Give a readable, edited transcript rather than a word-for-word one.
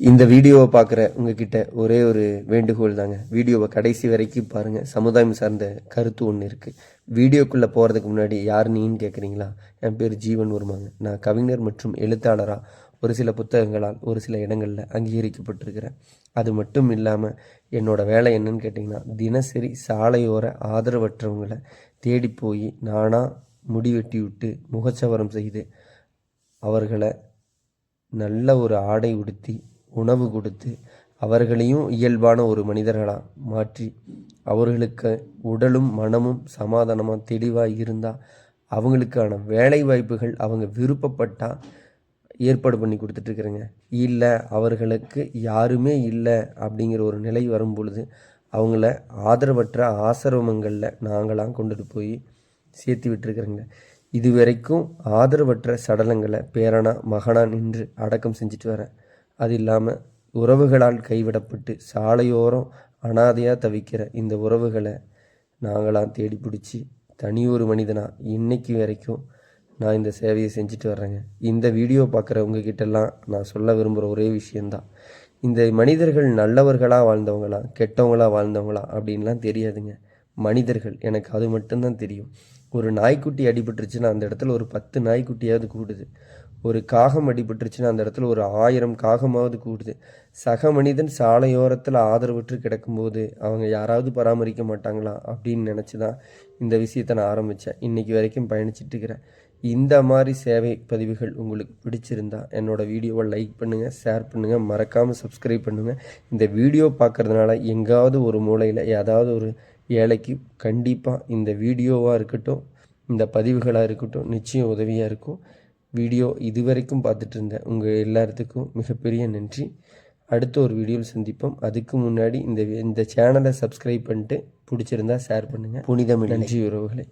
இந்த வீடியோவை பார்க்குற உங்ககிட்ட ஒரே ஒரு வேண்டுகோள் தாங்க. வீடியோவை கடைசி வரைக்கும் பாருங்கள். சமுதாயம் சார்ந்த கருத்து ஒன்று இருக்குது. வீடியோக்குள்ளே போகிறதுக்கு முன்னாடி யார் நீன்னு கேட்குறீங்களா? என் பேர் ஜீவன் வருமாங்க. நான் கவிஞர் மற்றும் எழுத்தாளராக ஒரு சில புத்தகங்களால் ஒரு சில இடங்களில் அங்கீகரிக்கப்பட்டிருக்கிறேன். அது மட்டும் இல்லாமல் என்னோடய வேலை என்னன்னு கேட்டிங்கன்னா, தினசரி சாலையோர ஆதரவற்றவங்களை தேடி போய் நானாக முடிவெட்டி விட்டு முகச்சவரம் செய்து அவர்களை நல்ல ஒரு ஆடை உடுத்தி உணவு கொடுத்து அவர்களையும் இயல்பான ஒரு மனிதர்களாக மாற்றி அவர்களுக்கு உடலும் மனமும் சமாதானமாக தெளிவாக இருந்தால் அவங்களுக்கான வேலை வாய்ப்புகள் அவங்க விருப்பப்பட்டால் ஏற்பாடு பண்ணி கொடுத்துட்ருக்குறேங்க. இல்லை அவர்களுக்கு யாருமே இல்லை அப்படிங்கிற ஒரு நிலை வரும் பொழுது அவங்கள ஆதரவற்ற ஆசிரமங்களில் நாங்களாம் கொண்டுட்டு போய் சேர்த்து விட்டுருக்குறேங்க. இதுவரைக்கும் ஆதரவற்ற சடலங்களை பேரனா மகனா நின்று அடக்கம் செஞ்சுட்டு வரேன். அது இல்லாமல் உறவுகளால் கைவிடப்பட்டு சாலையோரம் அனாதையாக தவிக்கிற இந்த உறவுகளை நாங்களாம் தேடி பிடிச்சி தனியொரு மனிதனாக இன்னைக்கு வரைக்கும் நான் இந்த சேவையை செஞ்சுட்டு வர்றேங்க. இந்த வீடியோ பார்க்குற உங்ககிட்டலாம் நான் சொல்ல விரும்புகிற ஒரே விஷயந்தான், இந்த மனிதர்கள் நல்லவர்களாக வாழ்ந்தவங்களா கெட்டவங்களாக வாழ்ந்தவங்களா அப்படின்லாம் தெரியாதுங்க. மனிதர்கள் எனக்கு அது மட்டும்தான் தெரியும். ஒரு நாய்க்குட்டி அடிபட்டுருச்சுன்னா அந்த இடத்துல ஒரு 10 நாய்க்குட்டியாவது கூடுது. ஒரு காகம் அடிபட்டுருச்சுன்னா அந்த இடத்துல ஒரு 1000 காகமாவது கூடுது. சக மனிதன் சாலையோரத்தில் ஆதரவற்று கிடக்கும்போது அவங்க யாராவது பராமரிக்க மாட்டாங்களா அப்படின்னு நினச்சி தான் இந்த விஷயத்தை நான் ஆரம்பித்தேன். இன்றைக்கி வரைக்கும் பயணிச்சிட்டு இருக்கிறேன். இந்த மாதிரி சேவை பதிவுகள் உங்களுக்கு பிடிச்சிருந்தா என்னோடய வீடியோவை லைக் பண்ணுங்கள், ஷேர் பண்ணுங்கள், மறக்காமல் சப்ஸ்கிரைப் பண்ணுங்கள். இந்த வீடியோ பார்க்குறதுனால எங்காவது ஒரு மூலையில் ஏதாவது ஒரு ஏழைக்கு கண்டிப்பாக இந்த வீடியோவாக இருக்கட்டும், இந்த பதிவுகளாக இருக்கட்டும் நிச்சயம் உதவியாக இருக்கும். வீடியோ இதுவரைக்கும் பார்த்துட்டு இருந்தேன் உங்கள் எல்லாத்துக்கும் மிகப்பெரிய நன்றி. அடுத்த ஒரு வீடியோவில் சந்திப்போம். அதுக்கு முன்னாடி இந்த சேனலை சப்ஸ்கிரைப் பண்ணிட்டு பிடிச்சிருந்தா ஷேர் பண்ணுங்கள். புனிதமில்லை. நன்றி உறவுகளை.